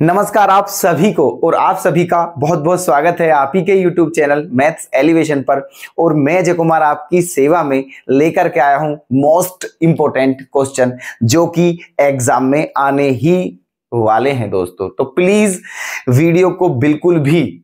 नमस्कार आप सभी को और आप सभी का बहुत बहुत स्वागत है आप ही के YouTube चैनल मैथ्स एलिवेशन पर। और मैं जय कुमार आपकी सेवा में लेकर के आया हूं मोस्ट इंपोर्टेंट क्वेश्चन जो कि एग्जाम में आने ही वाले हैं दोस्तों। तो प्लीज वीडियो को बिल्कुल भी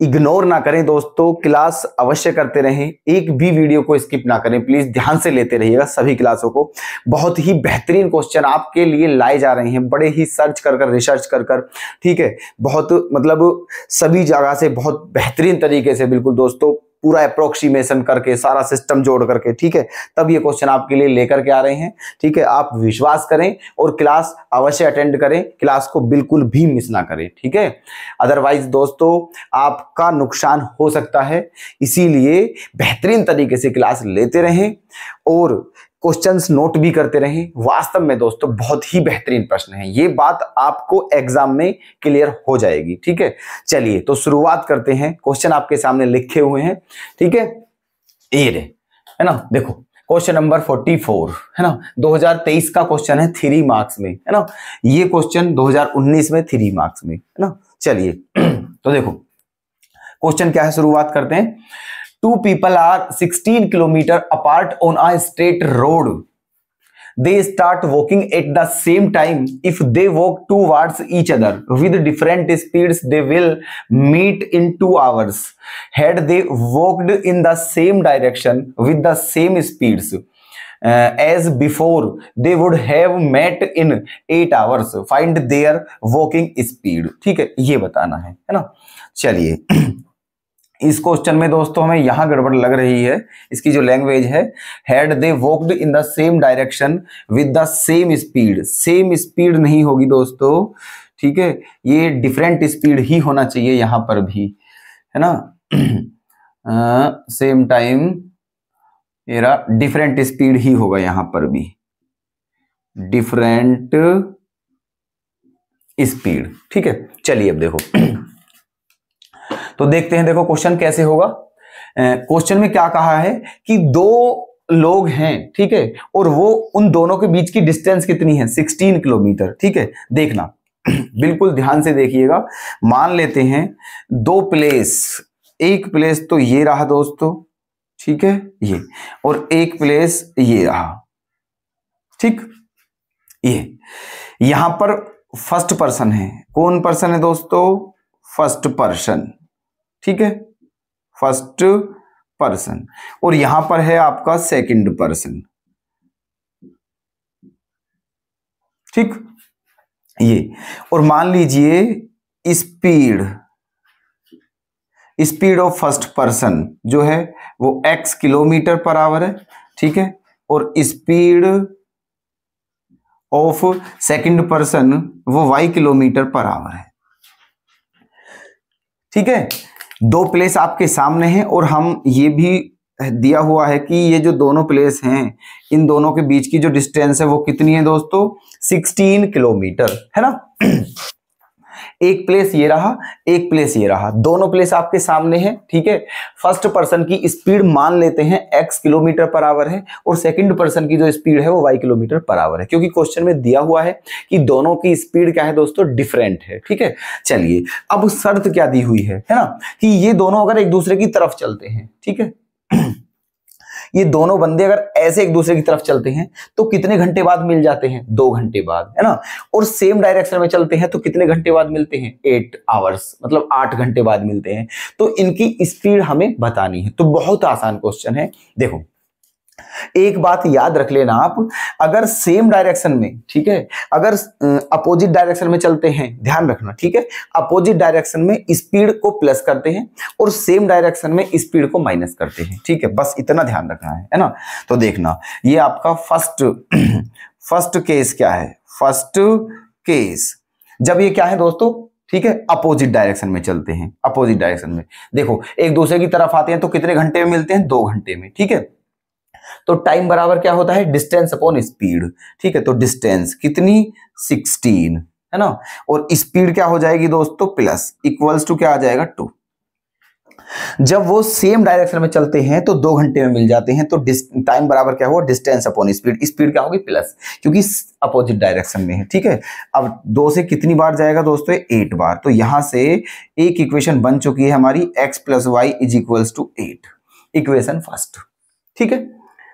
इग्नोर ना करें दोस्तों, क्लास अवश्य करते रहें, एक भी वीडियो को स्किप ना करें, प्लीज ध्यान से लेते रहिएगा सभी क्लासों को। बहुत ही बेहतरीन क्वेश्चन आपके लिए लाए जा रहे हैं, बड़े ही सर्च कर रिसर्च कर ठीक है, बहुत मतलब सभी जगह से बहुत बेहतरीन तरीके से बिल्कुल दोस्तों पूरा अप्रोक्सीमेशन करके सारा सिस्टम जोड़ करके, ठीक है, तब ये क्वेश्चन आपके लिए लेकर के आ रहे हैं। ठीक है, आप विश्वास करें और क्लास अवश्य अटेंड करें, क्लास को बिल्कुल भी मिस ना करें। ठीक है, अदरवाइज दोस्तों आपका नुकसान हो सकता है, इसीलिए बेहतरीन तरीके से क्लास लेते रहें और क्वेश्चंस नोट भी करते रहें। वास्तव में दोस्तों बहुत ही बेहतरीन प्रश्न है, ये बात आपको एग्जाम में क्लियर हो जाएगी। ठीक है, चलिए तो शुरुआत करते हैं। क्वेश्चन आपके सामने लिखे हुए हैं, ठीक है, ये है ना, देखो क्वेश्चन नंबर 44 है ना, 2023 का क्वेश्चन है, 3 मार्क्स में है ना। ये क्वेश्चन 2019 में 3 मार्क्स में है ना। चलिए तो देखो क्वेश्चन क्या है, शुरुआत करते हैं। Two people are 16 kilometers apart on a straight road. They start walking at the same time. If they walk towards each other with different speeds, they will meet in 2 hours. Had they walked in the same direction with the same speeds as before, they would have met in 8 hours. Find their walking speed. ठीक है, ये बताना है ना। चलिए इस question में दोस्तों हमें यहां गड़बड़ लग रही है, इसकी जो लैंग्वेज है, had they walked in the same direction with the same speed. Same speed नहीं होगी दोस्तों, ठीक है, ये डिफरेंट स्पीड ही होना चाहिए यहां पर भी, है ना। सेम टाइम मेरा डिफरेंट स्पीड ही होगा यहां पर भी, डिफरेंट स्पीड। ठीक है, चलिए अब देखो तो देखते हैं, देखो क्वेश्चन कैसे होगा। क्वेश्चन में क्या कहा है कि दो लोग हैं, ठीक है, और वो उन दोनों के बीच की डिस्टेंस कितनी है, 16 किलोमीटर। ठीक है, देखना बिल्कुल ध्यान से देखिएगा। मान लेते हैं दो प्लेस, एक प्लेस तो ये रहा दोस्तों, ठीक है, ये, और एक प्लेस ये रहा, ठीक, ये यहां पर फर्स्ट पर्सन है। कौन पर्सन है दोस्तों, फर्स्ट पर्सन, ठीक है, फर्स्ट पर्सन, और यहां पर है आपका सेकंड पर्सन, ठीक, ये, और मान लीजिए स्पीड ऑफ फर्स्ट पर्सन जो है वो x किलोमीटर पर आवर है, ठीक है, और स्पीड ऑफ सेकंड पर्सन वो y किलोमीटर पर आवर है। ठीक है, दो प्लेस आपके सामने हैं और हम ये भी दिया हुआ है कि ये जो दोनों प्लेस हैं इन दोनों के बीच की जो डिस्टेंस है वो कितनी है दोस्तों, 16 किलोमीटर, है ना। एक प्लेस ये रहा, एक प्लेस ये रहा, दोनों प्लेस आपके सामने हैं, ठीक है। फर्स्ट पर्सन की स्पीड मान लेते हैं x किलोमीटर पर आवर है और सेकंड पर्सन की जो स्पीड है वो y किलोमीटर पर आवर है, क्योंकि क्वेश्चन में दिया हुआ है कि दोनों की स्पीड क्या है दोस्तों, डिफरेंट है। ठीक है, चलिए अब शर्त क्या दी हुई है ना, कि ये दोनों अगर एक दूसरे की तरफ चलते हैं, ठीक है, ये दोनों बंदे अगर ऐसे एक दूसरे की तरफ चलते हैं तो कितने घंटे बाद मिल जाते हैं, 2 घंटे बाद, है ना। और सेम डायरेक्शन में चलते हैं तो कितने घंटे बाद मिलते हैं, 8 आवर्स, मतलब 8 घंटे बाद मिलते हैं। तो इनकी स्पीड हमें बतानी है। तो बहुत आसान क्वेश्चन है। देखो एक बात याद रख लेना आप, अगर सेम डायरेक्शन में, ठीक है, अगर अपोजिट डायरेक्शन में चलते हैं, ध्यान रखना, ठीक है, अपोजिट डायरेक्शन में स्पीड को प्लस करते हैं और सेम डायरेक्शन में स्पीड को माइनस करते हैं। ठीक है, बस इतना ध्यान रखना है ना। तो देखना ये आपका फर्स्ट केस क्या है, फर्स्ट केस जब ये क्या है दोस्तों, ठीक है, अपोजिट डायरेक्शन में चलते हैं। अपोजिट डायरेक्शन में देखो एक दूसरे की तरफ आते हैं तो कितने घंटे में मिलते हैं, 2 घंटे में। ठीक है, तो टाइम बराबर क्या होता है, डिस्टेंस अपॉन स्पीड। ठीक है, तो डिस्टेंस कितनी, 16, है ना, और स्पीड क्या हो जाएगी दोस्तों, प्लस, इक्वल्स टू क्या आ जाएगा, 2। जब वो सेम डायरेक्शन में चलते हैं तो 2 घंटे में मिल जाते हैं, तो टाइम बराबर क्या हुआ, डिस्टेंस अपॉन स्पीड। स्पीड क्या होगी, प्लस, क्योंकि अपोजिट डायरेक्शन में है। ठीक है, अब 2 से कितनी बार जाएगा दोस्तों, 8 बार। तो यहां से एक इक्वेशन बन चुकी है हमारी, x + y = 8, इक्वेशन फर्स्ट। ठीक है,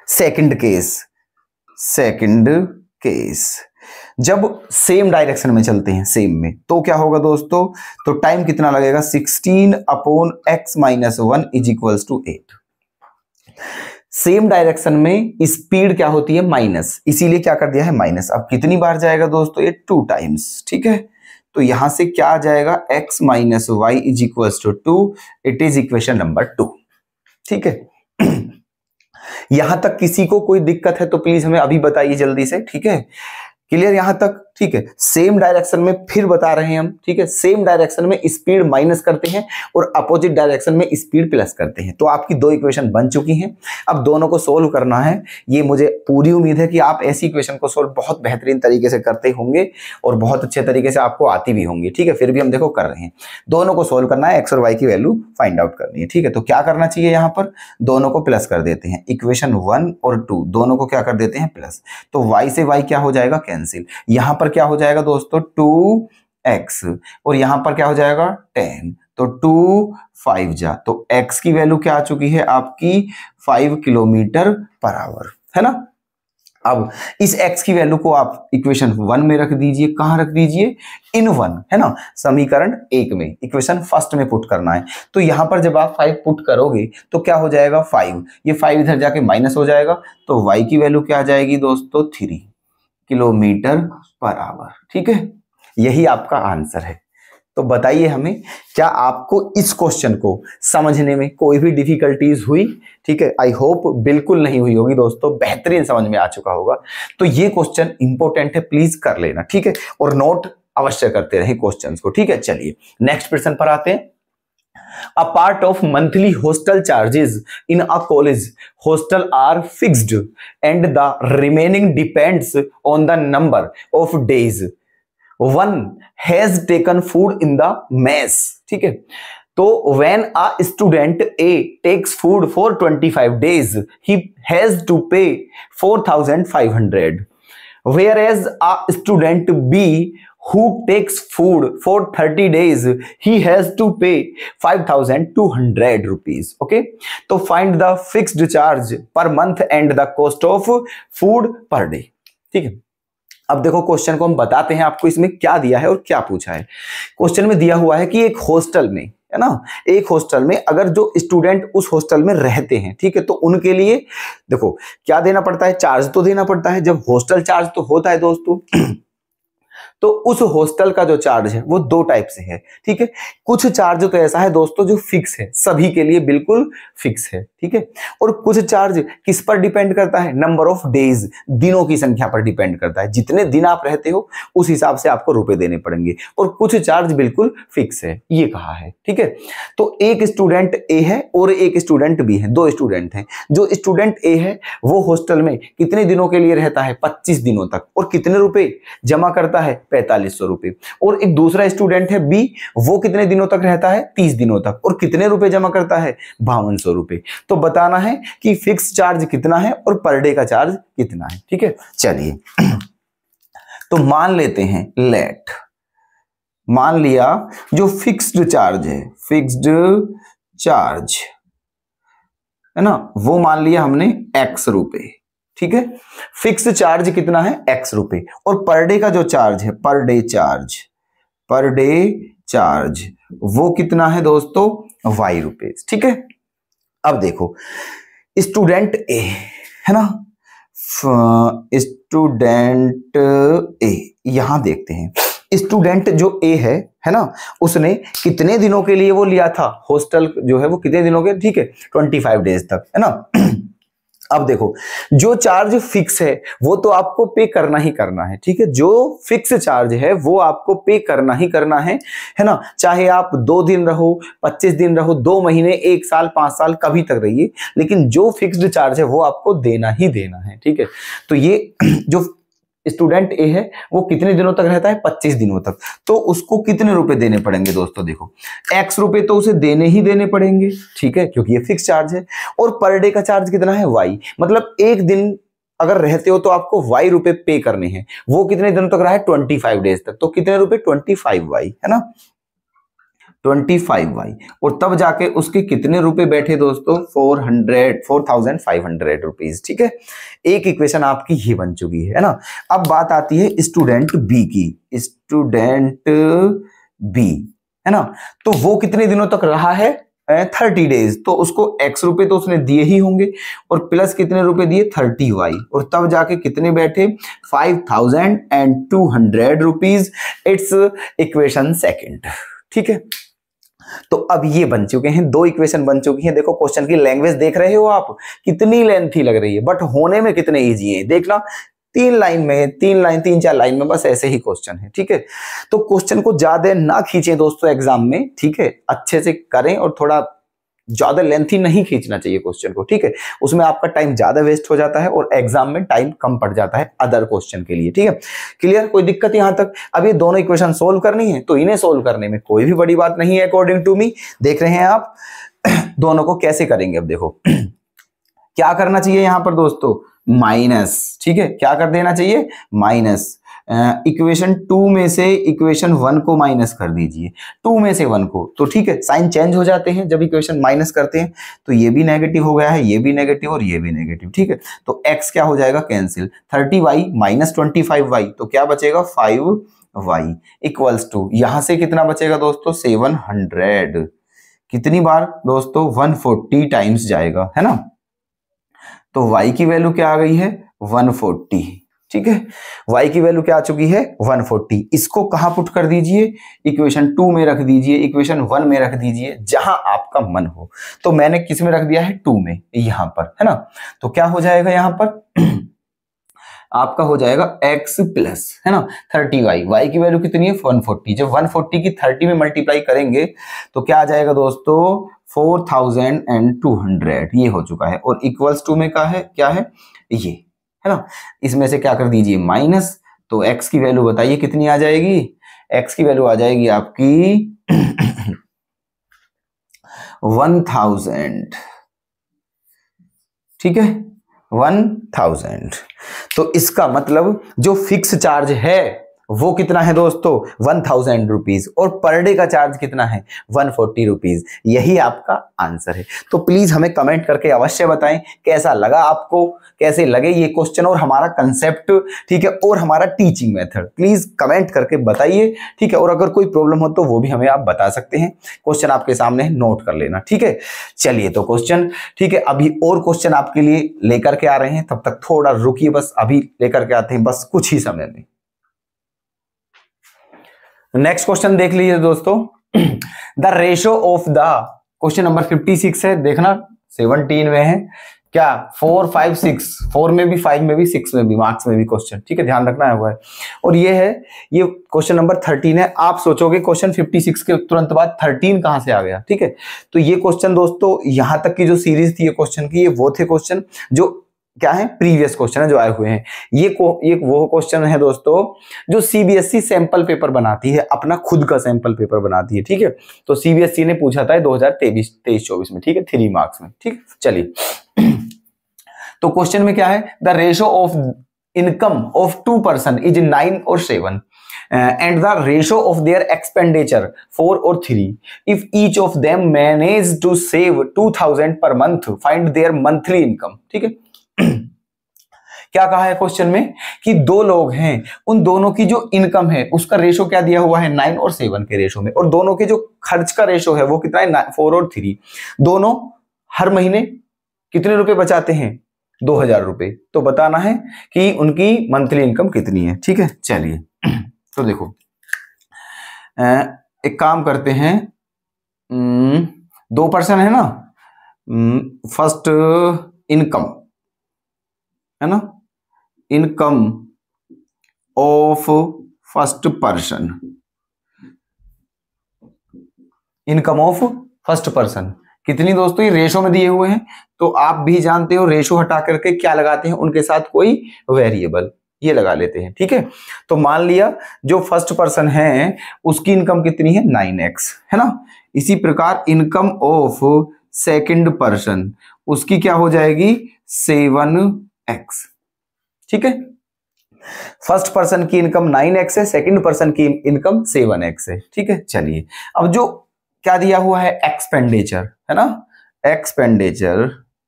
सेकंड केस जब सेम डायरेक्शन में चलते हैं, सेम में, तो क्या होगा दोस्तों, तो टाइम कितना लगेगा, 16/x - 1 = 8। सेम डायरेक्शन में स्पीड क्या होती है, माइनस, इसीलिए क्या कर दिया है, माइनस। अब कितनी बार जाएगा दोस्तों, ये 2 टाइम्स। ठीक है, तो यहां से क्या आ जाएगा, x - y = 2, it is equation number 2। ठीक है, यहां तक किसी को कोई दिक्कत है तो प्लीज हमें अभी बताइए जल्दी से। ठीक है, क्लियर यहां तक? ठीक है, सेम डायरेक्शन में फिर बता रहे हैं हम। ठीक है, सेम डायरेक्शन में स्पीड माइनस करते हैं और अपोजिट डायरेक्शन में स्पीड प्लस करते हैं। तो आपकी 2 इक्वेशन बन चुकी हैं, अब दोनों को सोल्व करना है। ये मुझे पूरी उम्मीद है कि आप ऐसी इक्वेशन को सोल्व बहुत बेहतरीन तरीके से करते होंगे और बहुत अच्छे तरीके से आपको आती भी होंगी। ठीक है, फिर भी हम देखो कर रहे हैं। दोनों को सोल्व करना है, एक्स और वाई की वैल्यू फाइंड आउट करनी है। ठीक है, तो क्या करना चाहिए, यहाँ पर दोनों को प्लस कर देते हैं, इक्वेशन 1 और 2 दोनों को क्या कर देते हैं, प्लस। तो y से y क्या हो जाएगा, कैंसिल। यहां पर क्या हो जाएगा दोस्तों, 2x, और यहां पर क्या हो जाएगा, 10, तो 2 5 जा, तो x की वैल्यू क्या आ चुकी है आपकी, 5 km/h, है ना। अब इस x की वैल्यू को आप इक्वेशन 1 में रख दीजिए। कहां रख दीजिए, इन 1, है ना, समीकरण 1 में, इक्वेशन फर्स्ट में पुट करना है। तो यहां पर जब आप 5 पुट करोगे तो क्या हो जाएगा, 5, ये 5 इधर जाके माइनस हो जाएगा, तो y की वैल्यू क्या आ जाएगी दोस्तों, 3 km/h। ठीक है, यही आपका आंसर है। तो बताइए हमें, क्या आपको इस क्वेश्चन को समझने में कोई भी डिफिकल्टीज हुई? ठीक है, आई होप बिल्कुल नहीं हुई होगी दोस्तों, बेहतरीन समझ में आ चुका होगा। तो ये क्वेश्चन इंपॉर्टेंट है, प्लीज कर लेना। ठीक है, और नोट अवश्य करते रहे क्वेश्चंस को। ठीक है, चलिए नेक्स्ट प्रश्न पर आते हैं। A part of monthly hostel charges in a college hostel are fixed and the remaining depends on the number of days one has taken food in the mess. ठीक है, तो when a student A takes food for 25 days, he has to pay 4,500, whereas a student B who takes food for 30 days, he has to pay 5,200 rupees. Okay, तो find the fixed charge per month and the cost of food per day. ठीक है, अब देखो question को हम बताते हैं आपको, इसमें क्या दिया है और क्या पूछा है। क्वेश्चन में दिया हुआ है कि एक हॉस्टल में, है ना, एक हॉस्टल में अगर जो स्टूडेंट उस हॉस्टल में रहते हैं, ठीक है, तो उनके लिए देखो क्या देना पड़ता है, चार्ज तो देना पड़ता है। जब हॉस्टल चार्ज तो होता है दोस्तों तो उस हॉस्टल का जो चार्ज है वो 2 टाइप से है। ठीक है, कुछ चार्ज तो ऐसा है दोस्तों जो फिक्स है, सभी के लिए बिल्कुल फिक्स है। ठीक है, और कुछ चार्ज किस पर डिपेंड करता है, नंबर ऑफ डेज, दिनों की संख्या पर डिपेंड करता है। जितने दिन आप रहते हो उस हिसाब से आपको रुपए देने पड़ेंगे, और कुछ चार्ज बिल्कुल फिक्स है, ये कहा है। ठीक है, तो एक स्टूडेंट ए है और एक स्टूडेंट बी है, 2 स्टूडेंट हैं। जो स्टूडेंट ए है वो हॉस्टल में कितने दिनों के लिए रहता है, 25 दिनों तक, और कितने रुपए जमा करता है, 4500 रुपए। और एक दूसरा स्टूडेंट है बी, वो कितने दिनों तक रहता है, 30 दिनों तक, और कितने रुपए जमा करता है, 5200 रुपए। तो बताना है कि फिक्स चार्ज कितना है और पर डे का चार्ज कितना है। ठीक है, चलिए तो मान लेते हैं, लेट, मान लिया जो फिक्स्ड चार्ज है, फिक्स्ड चार्ज है ना, वो मान लिया हमने x रुपए। ठीक है, फिक्स चार्ज कितना है, x रुपए, और पर डे का जो चार्ज है, पर डे चार्ज वो कितना है दोस्तों, y रुपए। ठीक है, अब देखो स्टूडेंट ए है ना, स्टूडेंट ए, यहां देखते हैं स्टूडेंट जो ए है ना, उसने कितने दिनों के लिए वो लिया था, हॉस्टल जो है वो कितने दिनों के, ठीक है, 25 डेज तक, है ना। अब देखो जो चार्ज फिक्स है वो तो आपको पे करना ही करना है। ठीक है, जो फिक्स चार्ज है वो आपको पे करना ही करना है ना, चाहे आप 2 दिन रहो, 25 दिन रहो, 2 महीने, 1 साल, 5 साल, कभी तक रहिए, लेकिन जो फिक्स्ड चार्ज है वो आपको देना ही देना है। ठीक है, तो ये जो स्टूडेंट ए है वो कितने दिनों तक रहता है, 25 दिनों तक। तो उसको कितने रुपए देने पड़ेंगे दोस्तों, देखो x रुपए तो उसे देने ही देने पड़ेंगे, ठीक है, क्योंकि ये फिक्स चार्ज है। और पर डे का चार्ज कितना है, y, मतलब एक दिन अगर रहते हो तो आपको y रुपए पे करने हैं। वो कितने दिनों तक रहा है, 25 डेज तक। तो कितने रुपए, 25y, है ना, 25y। और तब जाके उसके कितने रुपए बैठे दोस्तों, 4500 रुपीज, ठीक है। एक इक्वेशन आपकी ये बन चुकी है ना। अब बात आती है स्टूडेंट बी की, स्टूडेंट बी, है ना। तो वो कितने दिनों तक रहा है, 30 डेज। तो उसको x रुपए तो उसने दिए ही होंगे और प्लस कितने रुपए दिए, 30y, और तब जाके कितने बैठे, 5200 रुपीज। इट्स इक्वेशन सेकंड, ठीक है। तो अब ये बन चुके हैं, दो इक्वेशन बन चुकी हैं। देखो क्वेश्चन की लैंग्वेज देख रहे हो आप, कितनी लेंथी लग रही है, बट होने में कितने इजी है, देखना। 3 4 लाइन में बस ऐसे ही क्वेश्चन है, ठीक है। तो क्वेश्चन को ज्यादा ना खींचें दोस्तों एग्जाम में, ठीक है, अच्छे से करें और थोड़ा ज्यादा लेंथी नहीं खींचना चाहिए क्वेश्चन को, ठीक है। उसमें आपका टाइम ज्यादा वेस्ट हो जाता है और एग्जाम में टाइम कम पड़ जाता है अदर क्वेश्चन के लिए, ठीक है। क्लियर, कोई दिक्कत यहां तक। अब ये दोनों इक्वेशन सोल्व करनी है तो इन्हें सोल्व करने में कोई भी बड़ी बात नहीं है अकॉर्डिंग टू मी। देख रहे हैं आप दोनों को कैसे करेंगे। अब देखो क्या करना चाहिए यहां पर दोस्तों, माइनस, ठीक है, क्या कर देना चाहिए, माइनस। इक्वेशन 2 में से इक्वेशन 1 को माइनस कर दीजिए, 2 में से 1 को, तो ठीक है, साइन चेंज हो जाते हैं जब इक्वेशन माइनस करते हैं। तो ये भी नेगेटिव हो गया है, ये भी नेगेटिव और ये भी नेगेटिव, ठीक है। तो x क्या हो जाएगा, कैंसिल, 30y माइनस 25y, तो क्या बचेगा, 5y इक्वल्स टू, यहां से कितना बचेगा दोस्तों, 700। कितनी बार दोस्तों, 140 टाइम्स जाएगा, है ना। तो y की वैल्यू क्या आ गई है, 140, ठीक है। y की वैल्यू क्या आ चुकी है, 140। इसको कहां पुट कर दीजिए, इक्वेशन 2 में रख दीजिए, इक्वेशन 1 में रख दीजिए, जहां आपका मन हो। तो मैंने किस में रख दिया है, 2 में, यहां पर, है ना। तो क्या हो जाएगा यहां पर आपका हो जाएगा x प्लस, है ना, 30y, y की वैल्यू कितनी है, 140। जब 140 की 30 में मल्टीप्लाई करेंगे तो क्या आ जाएगा दोस्तों, 4200, ये हो चुका है। और इक्वल्स टू में क्या है ये, है ना। इसमें से क्या कर दीजिए, माइनस। तो x की वैल्यू बताइए कितनी आ जाएगी, x की वैल्यू आ जाएगी आपकी 1000, ठीक है, 1000। तो इसका मतलब जो फिक्स चार्ज है वो कितना है दोस्तों, 1000 रुपीज, और पर डे का चार्ज कितना है, 140 रुपीज। यही आपका आंसर है। तो प्लीज हमें कमेंट करके अवश्य बताएं कैसा लगा आपको, कैसे लगे ये क्वेश्चन और हमारा कंसेप्ट, ठीक है, और हमारा टीचिंग मेथड। प्लीज कमेंट करके बताइए, ठीक है। और अगर कोई प्रॉब्लम हो तो वो भी हमें आप बता सकते हैं। क्वेश्चन आपके सामने नोट कर लेना, ठीक है। चलिए तो क्वेश्चन, ठीक है, अभी और क्वेश्चन आपके लिए लेकर के आ रहे हैं, तब तक थोड़ा रुकिए, बस अभी लेकर के आते हैं, बस कुछ ही समय में। नेक्स्ट क्वेश्चन देख लीजिए दोस्तों। The ratio of the, question number 56 है, देखना 17 में है क्या, 4 5 6, 4 में भी, 5 में भी, 6 में भी, मार्क्स में भी क्वेश्चन, ठीक है, ध्यान रखना है हुआ है। और ये है, ये क्वेश्चन नंबर 13 है। आप सोचोगे क्वेश्चन 56 के तुरंत बाद 13 कहां से आ गया, ठीक है। तो ये क्वेश्चन दोस्तों, यहां तक की जो सीरीज थी ये क्वेश्चन की, ये वो थे क्वेश्चन जो क्या है, प्रीवियस क्वेश्चन है जो आए हुए हैं। ये वो क्वेश्चन है दोस्तों जो सीबीएसई सैंपल पेपर बनाती है, अपना खुद का सैंपल पेपर बनाती है, ठीक है। तो सीबीएसई ने पूछा था 2023-24 में, ठीक है, 3 मार्क्स में, ठीक है। चलिए तो क्वेश्चन में क्या है, the ratio of income of 2 person is 9 और 7 and the ratio of their expenditure 4 or 3. If each of them manage to save 2000 per month, find their monthly income. ठीक है। क्या कहा है क्वेश्चन में कि 2 लोग हैं, उन दोनों की जो इनकम है उसका रेशो क्या दिया हुआ है, 9 और 7 के रेशो में, और दोनों के जो खर्च का रेशो है वो कितना है, 4 और 3। दोनों हर महीने कितने रुपए बचाते हैं, 2000 रुपए। तो बताना है कि उनकी मंथली इनकम कितनी है, ठीक है। चलिए तो देखो एक काम करते हैं, 2 पर्सन है ना, फर्स्ट इनकम है ना, income of first person, income of first person कितनी दोस्तों, ये रेशो में दिए हुए हैं। तो आप भी जानते हो रेशो हटा करके क्या लगाते हैं उनके साथ कोई वेरिएबल, ये लगा लेते हैं, ठीक है। तो मान लिया जो फर्स्ट पर्सन है उसकी इनकम कितनी है 9x, है ना। इसी प्रकार इनकम ऑफ सेकंड पर्सन उसकी क्या हो जाएगी 7x, ठीक है। फर्स्ट पर्सन की इनकम 9x है, सेकंड पर्सन की इनकम 7x है, ठीक है। चलिए अब जो क्या दिया हुआ है एक्सपेंडिचर, है ना, एक्सपेंडिचर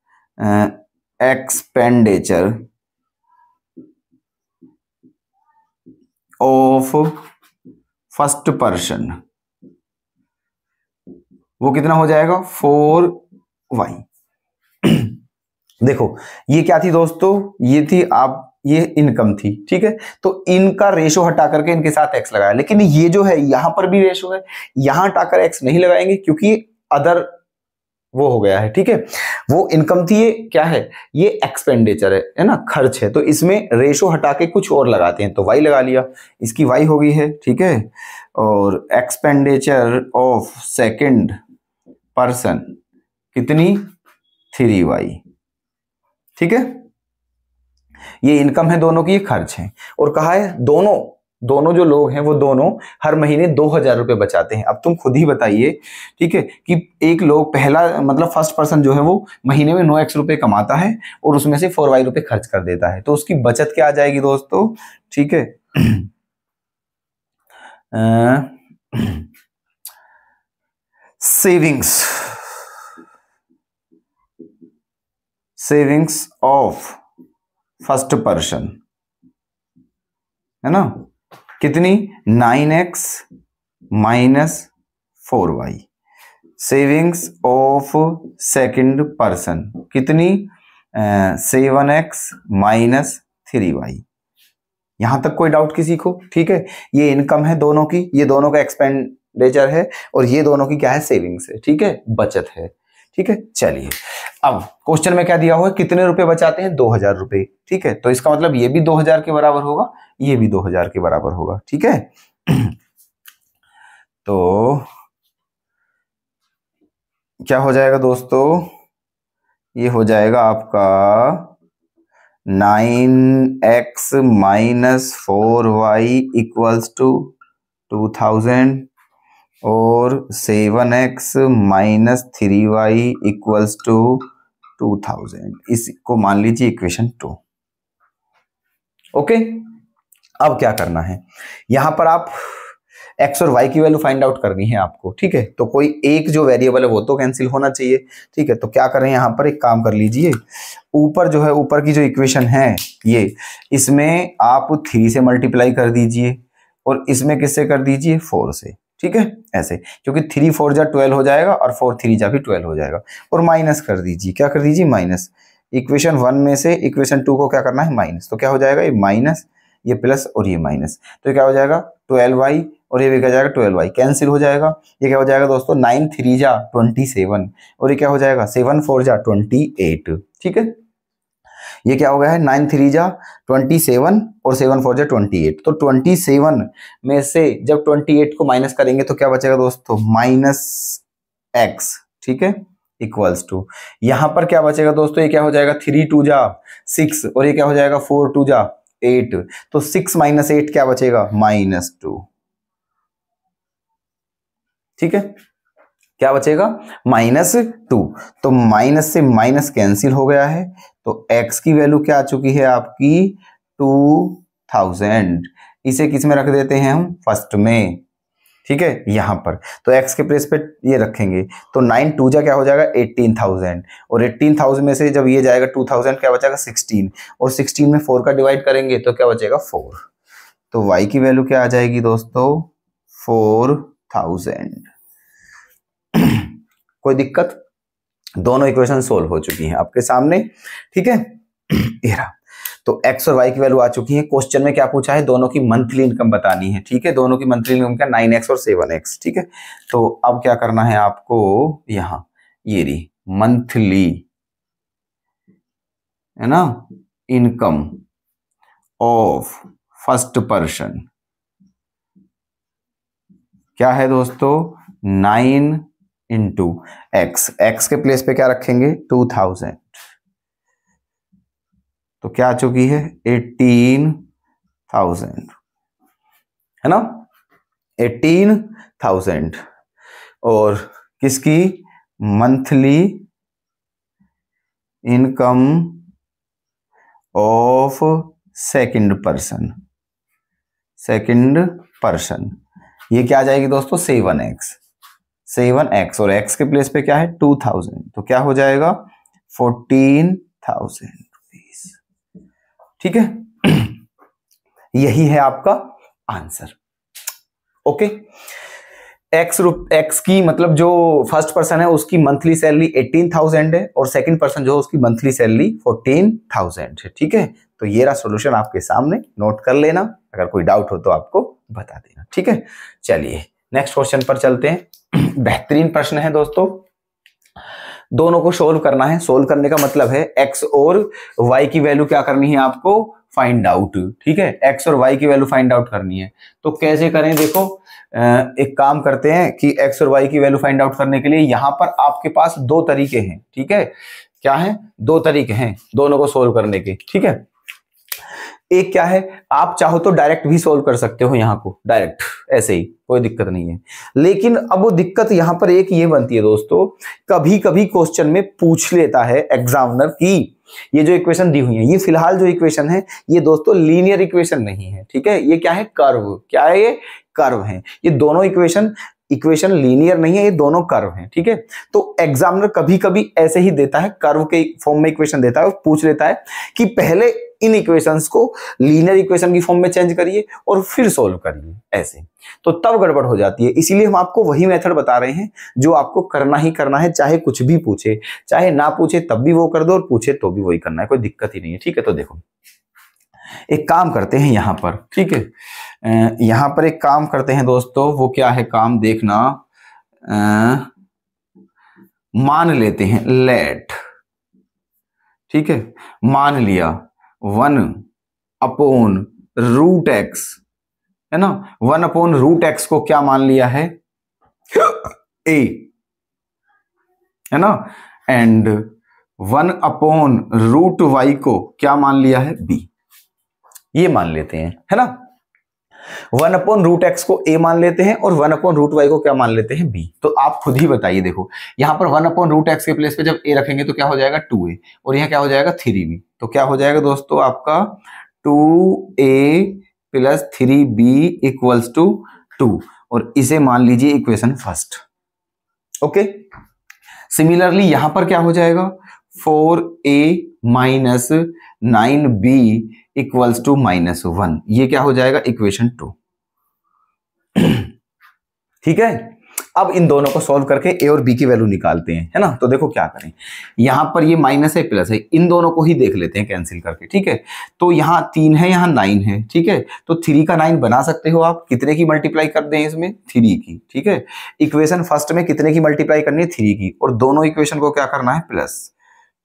ऑफ फर्स्ट पर्सन वो कितना हो जाएगा 4y। देखो ये क्या थी दोस्तों, ये थी आप ये इनकम थी, ठीक है। तो इनका रेशो हटा करके इनके साथ x लगाया, लेकिन ये जो है यहां पर भी रेशो है, यहां हटाकर x नहीं लगाएंगे क्योंकि अदर वो हो गया है, ठीक है। वो इनकम थी, ये क्या है, ये एक्सपेंडिचर है ना, खर्च है। तो इसमें रेशो हटा के कुछ और लगाते हैं, तो y लगा लिया, इसकी y हो गई है, ठीक है। और एक्सपेंडिचर ऑफ सेकंड पर्सन कितनी 3y, ठीक है। ये इनकम है दोनों की, ये खर्च है। और कहा है दोनों जो लोग हैं वो दोनों हर महीने 2000 रुपए बचाते हैं। अब तुम खुद ही बताइए, ठीक है, कि एक लोग पहला मतलब फर्स्ट पर्सन जो है वो महीने में 9x रुपए कमाता है और उसमें से 4y रुपए खर्च कर देता है, तो उसकी बचत क्या आ जाएगी दोस्तों, ठीक है। सेविंग्स ऑफ फर्स्ट पर्सन, है ना, कितनी 9x minus 4y। Savings of second person कितनी 7x माइनस 3y। यहां तक कोई डाउट किसी को, ठीक है। ये इनकम है दोनों की, ये दोनों का एक्सपेंडिचर है और ये दोनों की क्या है सेविंग्स है, ठीक है, बचत है, ठीक है। चलिए अब क्वेश्चन में क्या दिया हुआ है, कितने रुपए बचाते हैं 2000 रुपए, ठीक है। तो इसका मतलब ये भी 2000 के बराबर होगा, ये भी 2000 के बराबर होगा, ठीक है। तो क्या हो जाएगा दोस्तों, ये हो जाएगा आपका 9x minus 4y equals to 2000 और 7x minus 3y equals to 2000। इसको मान लीजिए इक्वेशन 2। ओके, अब क्या करना है, यहां पर आप x और y की वैल्यू फाइंड आउट करनी है आपको, ठीक है। तो कोई एक जो वेरिएबल है वो तो कैंसिल होना चाहिए, ठीक है। तो क्या करें, यहां पर एक काम कर लीजिए, ऊपर जो है ऊपर की जो इक्वेशन है ये, इसमें आप 3 से मल्टीप्लाई कर दीजिए और इसमें किससे कर दीजिए 4 से, ठीक है, ऐसे, क्योंकि 3 4 जा 12 हो जाएगा और 4 3 जा भी 12 हो जाएगा। और माइनस कर दीजिए, क्या कर दीजिए माइनस, इक्वेशन 1 में से इक्वेशन 2 को क्या करना है माइनस, तो क्या हो जाएगा ये माइनस, ये प्लस और ये माइनस, तो क्या हो जाएगा 12y और ये भी क्या जाएगा 12y, कैंसिल हो जाएगा। ये क्या हो जाएगा दोस्तों 9 3 जा 27 और ये क्या हो जाएगा 7 4 जा 28, ठीक है। ये क्या हो गया है 9 3 जा 27 और 7 4 जा 28। तो 27 में से जब 28 को माइनस करेंगे तो क्या बचेगा दोस्तों माइनस x, ठीक है, इक्वल्स टू, यहां पर क्या बचेगा दोस्तों, ये क्या हो जाएगा 3 2 जा 6 और ये क्या हो जाएगा 4 2 जा 8, तो 6 माइनस 8 क्या बचेगा -2, ठीक है, क्या बचेगा -2। तो माइनस से माइनस कैंसिल हो गया है, तो x की वैल्यू क्या आ चुकी है आपकी 2000। इसे किस में रख देते हैं हम फर्स्ट में, ठीक है, यहां पर। तो x के प्लेस पे ये रखेंगे, तो 9 2 जा क्या हो जाएगा 18000 और 18000 में से जब ये जाएगा 2000 क्या बचेगा 16 और 16 में 4 का डिवाइड करेंगे तो क्या बचेगा 4। तो y की वैल्यू क्या आ जाएगी दोस्तों 4000। कोई दिक्कत, दोनों इक्वेशन सोल्व हो चुकी हैं आपके सामने, ठीक है। ये रहा, तो x और y की वैल्यू आ चुकी है। क्वेश्चन में क्या पूछा है, दोनों की मंथली इनकम बतानी है, ठीक है, दोनों की मंथली इनकम क्या 9x और 7x, ठीक है। तो अब क्या करना है आपको, यहां ये रही मंथली, है ना, इनकम ऑफ फर्स्ट पर्सन क्या है दोस्तों 9 इंटू x के प्लेस पे क्या रखेंगे 2000, तो क्या आ चुकी है 18 है ना, 18,000। और किसकी monthly income of second person, ये क्या आ जाएगी दोस्तों 7x और x के प्लेस पे क्या है 2000, तो क्या हो जाएगा 14,000 रुपीज। ठीक है, यही है आपका आंसर। ओके, एक्स की मतलब जो फर्स्ट पर्सन है उसकी मंथली सैलरी 18,000 है और सेकंड पर्सन जो है उसकी मंथली सैलरी 14,000 है। ठीक है, तो ये रहा सॉल्यूशन आपके सामने, नोट कर लेना, अगर कोई डाउट हो तो आपको बता देना। ठीक है, चलिए नेक्स्ट क्वेश्चन पर चलते हैं। बेहतरीन प्रश्न है दोस्तों, दोनों को सोल्व करना है। सोल्व करने का मतलब है एक्स और वाई की वैल्यू क्या करनी है आपको, फाइंड आउट। ठीक है, एक्स और वाई की वैल्यू फाइंड आउट करनी है, तो कैसे करें देखो, एक काम करते हैं कि एक्स और वाई की वैल्यू फाइंड आउट करने के लिए यहां पर आपके पास दो तरीके हैं। ठीक है, क्या है, दो तरीके हैं दोनों को सोल्व करने के। ठीक है, एक क्या है, आप चाहो तो डायरेक्ट भी सोल्व कर सकते हो, यहां को डायरेक्ट ऐसे ही, कोई दिक्कत नहीं है। लेकिन अब वो दिक्कत यहां पर एक ये बनती है दोस्तों, कभी कभी क्वेश्चन में पूछ लेता है एग्जामिनर की ये जो इक्वेशन दी हुई है, ये फिलहाल जो इक्वेशन है ये दोस्तों लीनियर इक्वेशन नहीं है। ठीक है, ये क्या है, कर्व। क्या है, ये कर्व है। ये दोनों इक्वेशन लीनियर नहीं है, ये दोनों कर्व हैं। ठीक है, तो एग्जामिनर कभी कभी ऐसे ही देता है, कर्व के फॉर्म में इक्वेशन देता है और पूछ लेता है कि पहले इन इक्वेशंस को लीनियर इक्वेशन की फॉर्म में चेंज करिए और फिर सोल्व करिए, ऐसे तो तब गड़बड़ हो जाती है। इसीलिए हम आपको वही मेथड बता रहे हैं जो आपको करना ही करना है, चाहे कुछ भी पूछे, चाहे ना पूछे तब भी वो कर दो और पूछे तो भी वही करना है, कोई दिक्कत ही नहीं है। ठीक है, तो देखो एक काम करते हैं यहां पर। ठीक है, यहां पर एक काम करते हैं दोस्तों, वो क्या है काम देखना, मान लेते हैं लेट। ठीक है, मान लिया 1/√x है ना, 1/√x को क्या मान लिया है a है ना, एंड 1/√y को क्या मान लिया है b, ये मान लेते हैं, है ना। 1/√x को a मान लेते हैं और 1/√y को क्या मान लेते हैं b। तो आप खुद ही बताइए, देखो यहां पर 1/√x के प्लेस पे जब a रखेंगे तो क्या हो जाएगा 2a और यहां क्या हो जाएगा 3b, तो क्या हो जाएगा दोस्तों आपका 2a + 3b = 2 और इसे मान लीजिए इक्वेशन फर्स्ट। ओके, सिमिलरली यहां पर क्या हो जाएगा 4a - 9b = -1, ये क्या हो जाएगा इक्वेशन 2। ठीक है, अब इन दोनों को सॉल्व करके a और b की वैल्यू निकालते हैं, है ना। तो देखो क्या करें, यहां पर ये माइनस है प्लस है, इन दोनों को ही देख लेते हैं कैंसिल करके। ठीक है, तो यहाँ 3 है, यहाँ 9 है। ठीक है, तो 3 का 9 बना सकते हो आप, कितने की मल्टीप्लाई कर दें इसमें 3 की। ठीक है, इक्वेशन फर्स्ट में कितने की मल्टीप्लाई करनी है 3 की, और दोनों इक्वेशन को क्या करना है प्लस।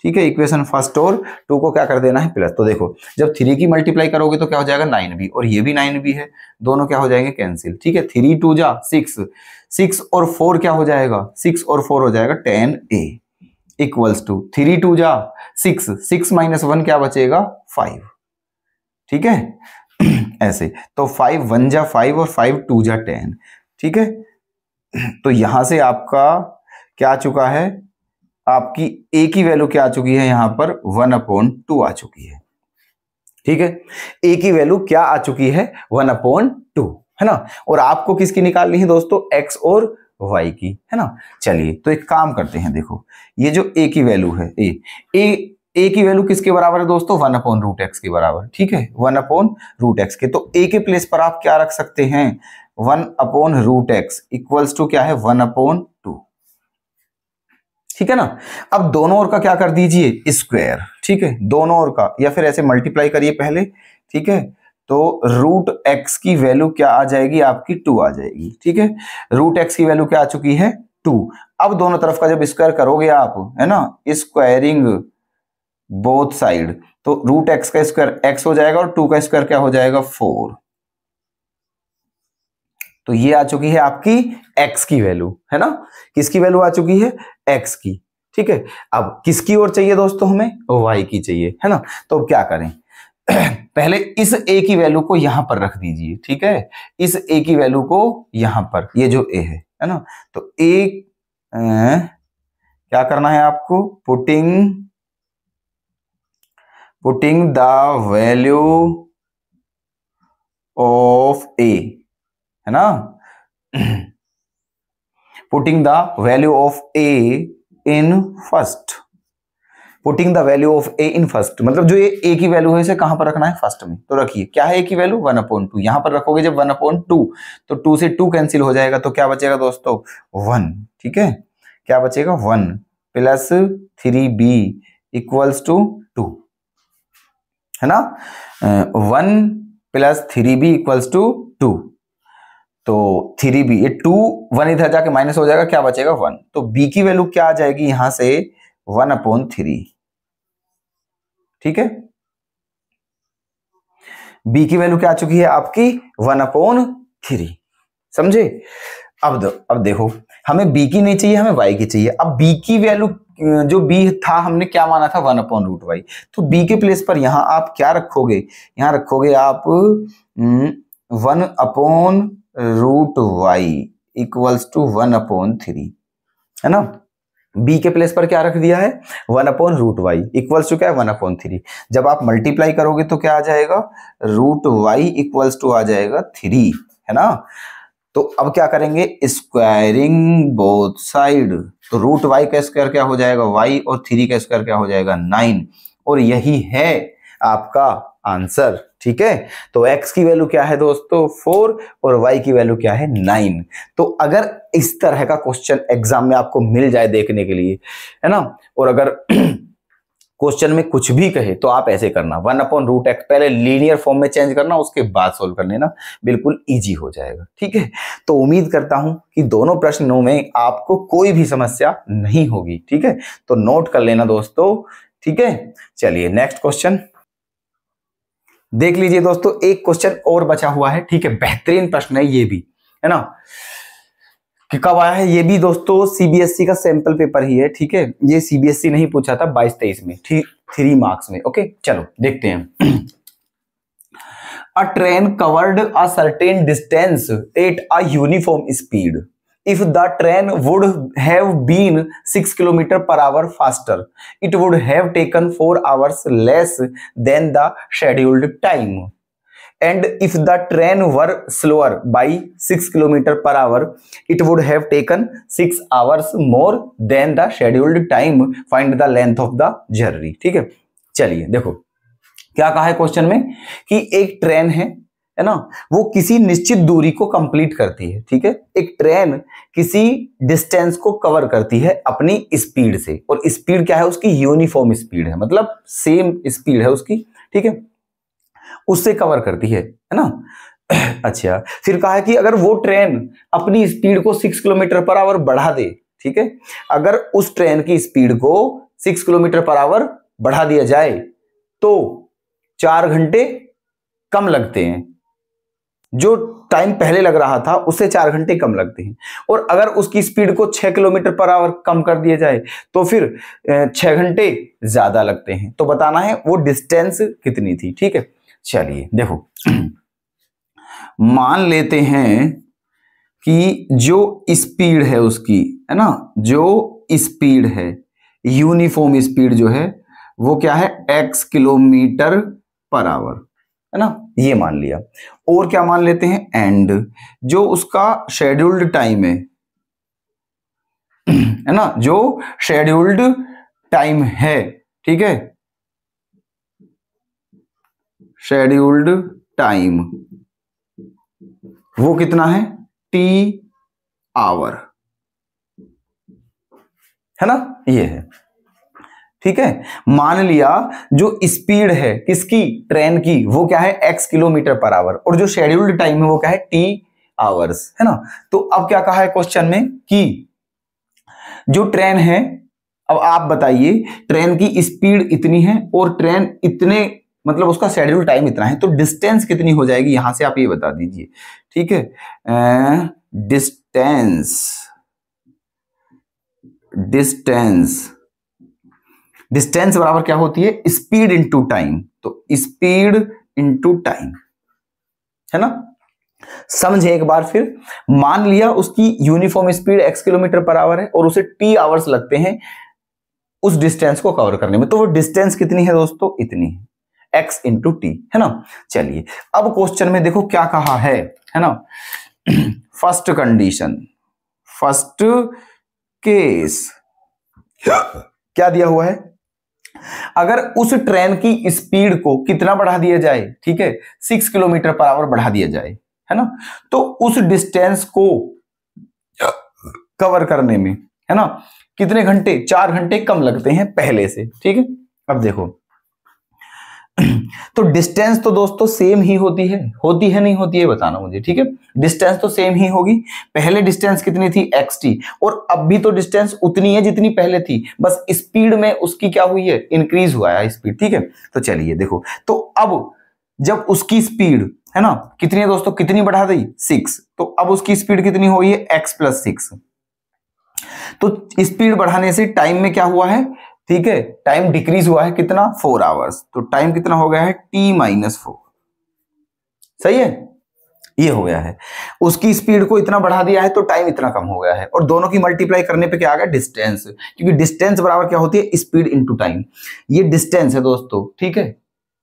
ठीक है, इक्वेशन फर्स्ट और 2 को क्या कर देना है प्लस। तो देखो जब 3 की मल्टीप्लाई करोगे तो क्या हो जाएगा 9b और ये भी 9b है, दोनों क्या हो जाएंगे कैंसिल। ठीक है, 3 2 जा 6, 6 और 4 क्या हो जाएगा 6 और 4 हो जाएगा 10a = 3 2 जा 6, 6 - 1 क्या बचेगा 5। ठीक है, ऐसे तो 5 1 जा 5 और 5 2 जा 10। ठीक है, तो यहां से आपका क्या आ चुका है, आपकी a की वैल्यू क्या आ चुकी है, यहां पर 1/2 आ चुकी है। ठीक है, a की वैल्यू क्या आ चुकी है 1/2, है ना। और आपको किसकी निकालनी है दोस्तों, x और y की, है ना। चलिए तो एक काम करते हैं, देखो ये जो a की वैल्यू है a की वैल्यू किसके बराबर है दोस्तों 1/√x के बराबर। ठीक है, 1/√x के, तो a के प्लेस पर आप क्या रख सकते हैं 1/√x = क्या है 1/2। ठीक है ना, अब दोनों ओर का क्या कर दीजिए स्क्वायर। ठीक है, दोनों ओर का, या फिर ऐसे मल्टीप्लाई करिए पहले। ठीक है, तो √x की वैल्यू क्या आ जाएगी आपकी 2 आ जाएगी। ठीक है, √x की वैल्यू क्या आ चुकी है 2। अब दोनों तरफ का जब स्क्वायर करोगे आप, है ना, स्क्वायरिंग बोथ साइड, तो √x का स्क्वायर x हो जाएगा और 2 का स्क्वायर क्या हो जाएगा 4। तो ये आ चुकी है आपकी x की वैल्यू, है ना, किसकी वैल्यू आ चुकी है x की। ठीक है, अब किसकी ओर चाहिए दोस्तों हमें y की चाहिए, है ना। तो अब क्या करें पहले इस a की वैल्यू को यहां पर रख दीजिए, ठीक है, इस a की वैल्यू को यहां पर, ये जो a है ना, तो a क्या करना है आपको, putting the value of a, है ना, putting the value of a in first, putting the value of a in first, मतलब जो ये a की वैल्यू है इसे कहां पर रखना है, फर्स्ट में। तो रखिए, क्या है a की वैल्यू 1/2, यहां पर रखोगे जब 1/2, तो 2 से 2 कैंसिल हो जाएगा, तो क्या बचेगा दोस्तों, 1, ठीक है, क्या बचेगा, 1 प्लस 3b इक्वल्स टू 2, है ना, 1 प्लस 3b इक्वल्स टू 2, तो 3b, ये 2 1 इधर जाके माइनस हो जाएगा, क्या बचेगा, 1, तो b की वैल्यू क्या आ जाएगी यहां से, 1/3, ठीक है, b की वैल्यू क्या आ चुकी है आपकी, 1/3, समझे। अब देखो, हमें b की नहीं चाहिए, हमें y की चाहिए। अब b की वैल्यू, जो b था हमने क्या माना था, 1/√y, तो b के प्लेस पर यहां आप क्या रखोगे, यहां रखोगे आप 1/√y इक्वल्स टू 1/3, है ना, b के प्लेस पर क्या रख दिया है, 1/√y इक्वल्स टू क्या है, 1/3। जब आप मल्टीप्लाई करोगे तो क्या आ जाएगा, √y इक्वल्स टू आ जाएगा 3, है ना। तो अब क्या करेंगे, स्क्वायरिंग बोथ साइड, तो √y का स्क्वायर क्या हो जाएगा, y, और 3 का स्क्वायर क्या हो जाएगा, 9, और यही है आपका आंसर, ठीक है। तो x की वैल्यू क्या है दोस्तों, 4, और y की वैल्यू क्या है, 9। तो अगर इस तरह का क्वेश्चन एग्जाम में आपको मिल जाए देखने के लिए, है ना, और अगर क्वेश्चन में कुछ भी कहे तो आप ऐसे करना, 1/√x पहले लीनियर फॉर्म में चेंज करना, उसके बाद सोल्व कर लेना, बिल्कुल इजी हो जाएगा, ठीक है। तो उम्मीद करता हूं कि दोनों प्रश्नों में आपको कोई भी समस्या नहीं होगी, ठीक है, तो नोट कर लेना दोस्तों, ठीक है। चलिए नेक्स्ट क्वेश्चन देख लीजिए दोस्तों, एक क्वेश्चन और बचा हुआ है, ठीक है, बेहतरीन प्रश्न है ये भी, है ना, कि कब आया है, ये भी दोस्तों सीबीएसई का सैंपल पेपर ही है, ठीक है, ये सीबीएसई नहीं पूछा था 22-23 में, 3 मार्क्स में, ओके। चलो देखते हैं। अ train covered a certain distance at a uniform speed, if the train would have been 6 km/h faster, it would have taken 4 hours less than the scheduled time. And if the train were slower by 6 km/h, it would have taken 6 hours more than the scheduled time. Find the length of the journey. ठीक है, चलिए देखो क्या कहा है question में, कि एक ट्रेन है ना, वो किसी निश्चित दूरी को कंप्लीट करती है, ठीक है, एक ट्रेन किसी डिस्टेंस को कवर करती है अपनी स्पीड से, और स्पीड क्या है उसकी, यूनिफॉर्म स्पीड है, मतलब सेम स्पीड है उसकी, ठीक है, उससे कवर करती है ना। अच्छा, फिर कहा है कि अगर वो ट्रेन अपनी स्पीड को 6 km/h बढ़ा दे, ठीक है, अगर उस ट्रेन की स्पीड को 6 km/h बढ़ा दिया जाए तो 4 घंटे कम लगते हैं, जो टाइम पहले लग रहा था उससे 4 घंटे कम लगते हैं, और अगर उसकी स्पीड को 6 km/h कम कर दिया जाए तो फिर 6 घंटे ज्यादा लगते हैं। तो बताना है वो डिस्टेंस कितनी थी, ठीक है। चलिए देखो, मान लेते हैं कि जो स्पीड है उसकी, है ना, जो स्पीड है, यूनिफॉर्म स्पीड जो है वो क्या है, x km/h, है ना, ये मान लिया। और क्या मान लेते हैं, एंड जो उसका शेड्यूल्ड टाइम है ना, जो शेड्यूल्ड टाइम है, ठीक है, शेड्यूल्ड टाइम वो कितना है, t आवर, है ना, ये है, ठीक है। मान लिया जो स्पीड है किसकी, ट्रेन की, वो क्या है, x km/h, और जो शेड्यूल्ड टाइम है वो क्या है, t आवर्स, है ना। तो अब क्या कहा है क्वेश्चन में कि जो ट्रेन है, अब आप बताइए, ट्रेन की स्पीड इतनी है और ट्रेन इतने, मतलब उसका शेड्यूल टाइम इतना है, तो डिस्टेंस कितनी हो जाएगी, यहां से आप ये बता दीजिए, ठीक है। डिस्टेंस डिस्टेंस बराबर क्या होती है, स्पीड इंटू टाइम, तो स्पीड इंटू टाइम, है ना। समझे एक बार फिर, मान लिया उसकी uniform speed x kilometre per hour है और उसे t आवर्स लगते हैं उस डिस्टेंस को कवर करने में, तो वो डिस्टेंस कितनी है दोस्तों, इतनी है, x इंटू टी, है ना। चलिए अब क्वेश्चन में देखो क्या कहा है ना। फर्स्ट कंडीशन, फर्स्ट केस क्या दिया हुआ है, अगर उस ट्रेन की स्पीड को कितना बढ़ा दिया जाए, ठीक है, 6 किलोमीटर पर आवर बढ़ा दिया जाए, है ना, तो उस डिस्टेंस को कवर करने में, है ना, कितने घंटे, 4 घंटे कम लगते हैं पहले से, ठीक है। अब देखो तो डिस्टेंस तो दोस्तों सेम ही होती है नहीं होती है, बताना मुझे, ठीक है। डिस्टेंस तो सेम ही होगी, पहले डिस्टेंस कितनी थी xt, और अब भी तो डिस्टेंस उतनी है जितनी पहले थी, बस स्पीड में उसकी क्या हुई है, इंक्रीज हुआ है स्पीड, ठीक है। तो चलिए देखो, तो अब जब उसकी स्पीड, है ना, कितनी है दोस्तों, कितनी बढ़ा दी, 6, तो अब उसकी स्पीड कितनी हुई है, x + 6, तो स्पीड बढ़ाने से टाइम में क्या हुआ है, ठीक है, टाइम डिक्रीज हुआ है कितना, 4 आवर्स, तो टाइम कितना हो गया है, t-4, सही है, ये हो गया है। उसकी स्पीड को इतना बढ़ा दिया है तो टाइम इतना कम हो गया है, और दोनों की मल्टीप्लाई करने पे क्या आ गया, डिस्टेंस, क्योंकि डिस्टेंस बराबर क्या होती है, स्पीड इंटू टाइम। ये डिस्टेंस है दोस्तों, ठीक है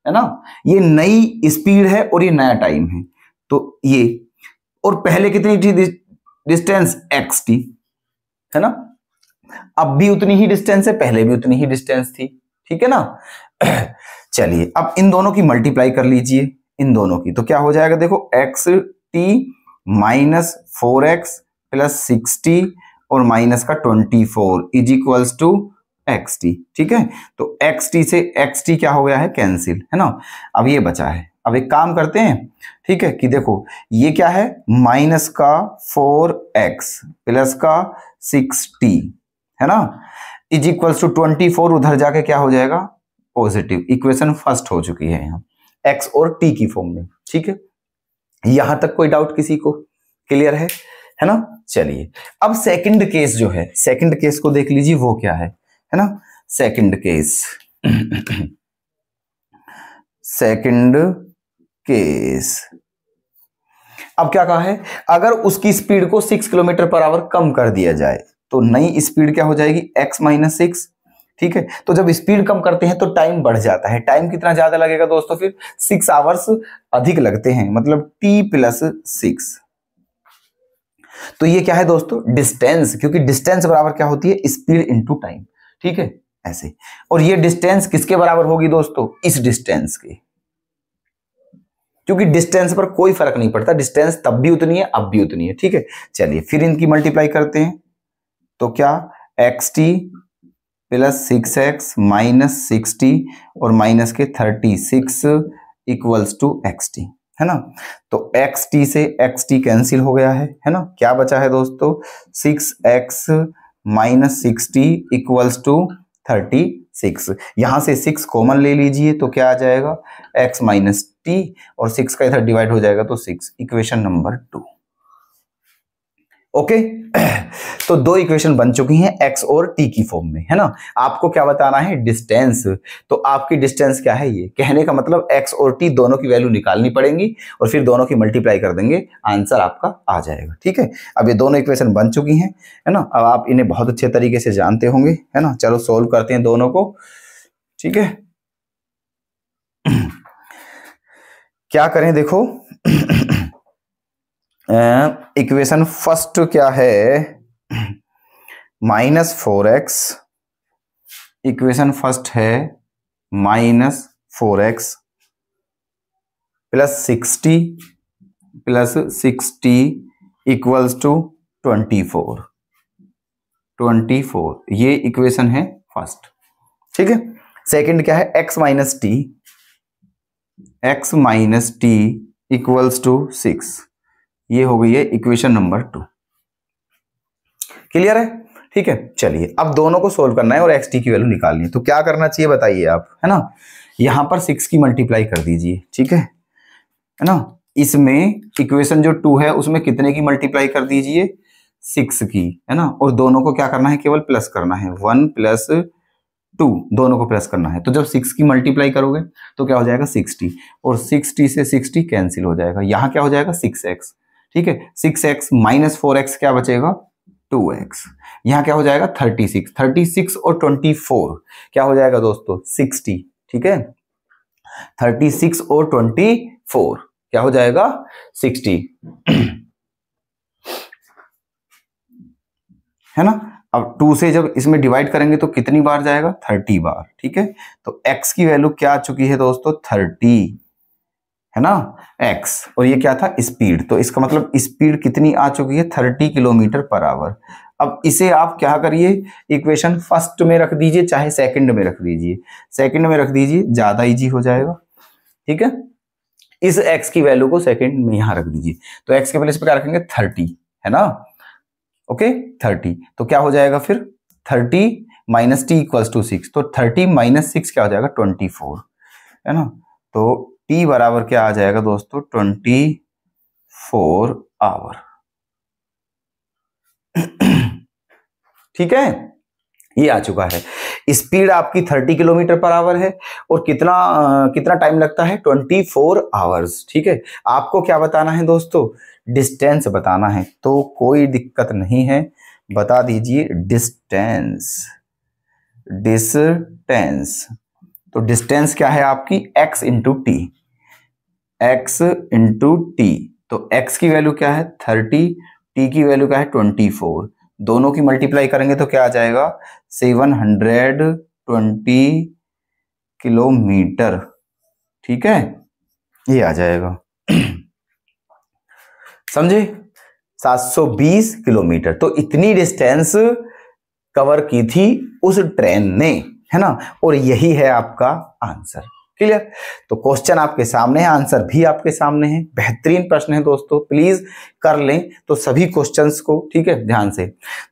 ना, ये नई स्पीड है और ये नया टाइम है, तो ये, और पहले कितनी थी डिस्टेंस, xt, है ना, अब भी उतनी ही डिस्टेंस है, पहले भी उतनी ही डिस्टेंस थी, ठीक है ना। चलिए अब इन दोनों की मल्टीप्लाई कर लीजिए, इन दोनों की, तो क्या हो जाएगा, देखो xt - 4x + 60 और माइनस का 24 = xt, ठीक है। तो xt से xt क्या हो गया है, कैंसिल, है ना। अब ये बचा है, अब एक काम करते हैं, ठीक है, कि देखो ये क्या है, माइनस का 4x प्लस का 6t, है ना, = 24, उधर जाके क्या हो जाएगा, पॉजिटिव, इक्वेशन फर्स्ट हो चुकी है यहाँ x और t की फॉर्म में, ठीक है। यहां तक कोई डाउट किसी को, क्लियर है ना। चलिए अब सेकंड केस जो है, सेकंड केस को देख लीजिए, वो क्या है ना, सेकंड केस सेकंड केस, अब क्या कहा है, अगर उसकी स्पीड को 6 किलोमीटर पर आवर कम कर दिया जाए तो नई स्पीड क्या हो जाएगी, x - 6, ठीक है। तो जब स्पीड कम करते हैं तो टाइम बढ़ जाता है, टाइम कितना ज्यादा लगेगा दोस्तों, फिर 6 आवर्स अधिक लगते हैं, मतलब t + 6, तो ये क्या है दोस्तों, डिस्टेंस, क्योंकि डिस्टेंस बराबर क्या होती है, स्पीड इंटू टाइम, ठीक है, ऐसे। और ये डिस्टेंस किसके बराबर होगी दोस्तों, इस डिस्टेंस के, क्योंकि डिस्टेंस पर कोई फर्क नहीं पड़ता, डिस्टेंस तब भी उतनी है, अब भी उतनी है, ठीक है। चलिए फिर इनकी मल्टीप्लाई करते हैं, तो क्या, xt + 6x - 60 और माइनस के 36 = xt, है ना। तो xt से xt कैंसिल हो गया है ना, क्या बचा है दोस्तों, 6x - 60 = 36, यहां से 6 कॉमन ले लीजिए, तो क्या आ जाएगा, x - t, और 6 का इधर डिवाइड हो जाएगा तो 6, इक्वेशन नंबर 2, ओके। तो 2 इक्वेशन बन चुकी हैं x और t की फॉर्म में, है ना। आपको क्या बताना है, डिस्टेंस, तो आपकी डिस्टेंस क्या है, ये कहने का मतलब x और t दोनों की वैल्यू निकालनी पड़ेंगी और फिर दोनों की मल्टीप्लाई कर देंगे, आंसर आपका आ जाएगा, ठीक है। अब ये दोनों इक्वेशन बन चुकी हैं, है ना, अब आप इन्हें बहुत अच्छे तरीके से जानते होंगे, है ना। चलो सोल्व करते हैं दोनों को, ठीक है। क्या करें, देखो इक्वेशन फर्स्ट क्या है, -4x, इक्वेशन फर्स्ट है -4x + 60 + 60 = 24, ये इक्वेशन है फर्स्ट, ठीक है। सेकंड क्या है, x - t = 6, ये हो गई है इक्वेशन नंबर 2, क्लियर है, ठीक है। चलिए अब दोनों को सोल्व करना है और xt की वैल्यू निकालनी है, तो क्या करना चाहिए बताइए आप, है ना। यहां पर 6 की मल्टीप्लाई कर दीजिए, ठीक है ना। इसमें इक्वेशन जो 2 है उसमें कितने की मल्टीप्लाई कर दीजिए, 6 की, है ना। और दोनों को क्या करना है, केवल प्लस करना है, 1 + 2, दोनों को प्लस करना है। तो जब 6 की मल्टीप्लाई करोगे तो क्या हो जाएगा 60, और 60 से 60 कैंसिल हो जाएगा। यहां क्या हो जाएगा 6x, ठीक है। 6x माइनस 4x क्या बचेगा 2x। यहां क्या हो जाएगा 36, 36 और 24 क्या हो जाएगा दोस्तों 60, ठीक है। 36 और 24 क्या हो जाएगा 60 है ना। अब 2 से जब इसमें डिवाइड करेंगे तो कितनी बार जाएगा 30 बार, ठीक है। तो x की वैल्यू क्या आ चुकी है दोस्तों 30, है ना x, और ये क्या था स्पीड, तो इसका मतलब स्पीड कितनी आ चुकी है 30 किलोमीटर पर आवर। अब इसे आप क्या करिए, इक्वेशन फर्स्ट में रख दीजिए चाहे सेकंड में रख दीजिए, सेकंड में रख दीजिए ज्यादा इजी हो जाएगा, ठीक है। इस x की वैल्यू को सेकंड में यहां रख दीजिए, तो x के प्लेस पे क्या रखेंगे 30, है ना, ओके 30। तो क्या हो जाएगा फिर 30 माइनस टी इक्वल्स टू 6, तो 30 माइनस 6 क्या हो जाएगा 24, है ना। तो t बराबर क्या आ जाएगा दोस्तों 24 आवर, ठीक है। ये आ चुका है, स्पीड आपकी 30 किलोमीटर पर आवर है, और कितना टाइम लगता है 24 आवर्स, ठीक है। आपको क्या बताना है दोस्तों, डिस्टेंस बताना है, तो कोई दिक्कत नहीं है, बता दीजिए डिस्टेंस। डिस्टेंस, तो डिस्टेंस क्या है आपकी x into T, x into T. तो x की वैल्यू क्या है 30, t की वैल्यू क्या है 24, दोनों की मल्टीप्लाई करेंगे तो क्या आ जाएगा 720 किलोमीटर, ठीक है, ये आ जाएगा समझे 720 किलोमीटर। तो इतनी डिस्टेंस कवर की थी उस ट्रेन ने, है ना, और यही है आपका आंसर, क्लियर। तो क्वेश्चन आपके सामने है, आंसर भी आपके सामने है, बेहतरीन प्रश्न है दोस्तों, प्लीज कर लें तो सभी क्वेश्चंस को, ठीक है, ध्यान से।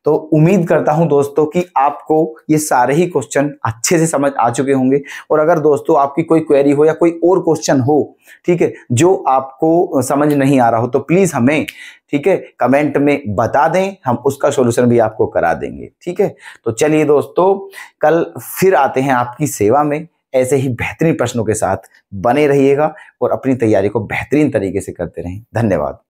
तो उम्मीद करता हूं दोस्तों कि आपको ये सारे ही क्वेश्चन अच्छे से समझ आ चुके होंगे, और अगर दोस्तों आपकी कोई क्वेरी हो या कोई और क्वेश्चन हो, ठीक है, जो आपको समझ नहीं आ रहा हो, तो प्लीज हमें, ठीक है, कमेंट में बता दें, हम उसका सॉल्यूशन भी आपको करा देंगे, ठीक है। तो चलिए दोस्तों, कल फिर आते हैं आपकी सेवा में ऐसे ही बेहतरीन प्रश्नों के साथ, बने रहिएगा और अपनी तैयारी को बेहतरीन तरीके से करते रहें। धन्यवाद।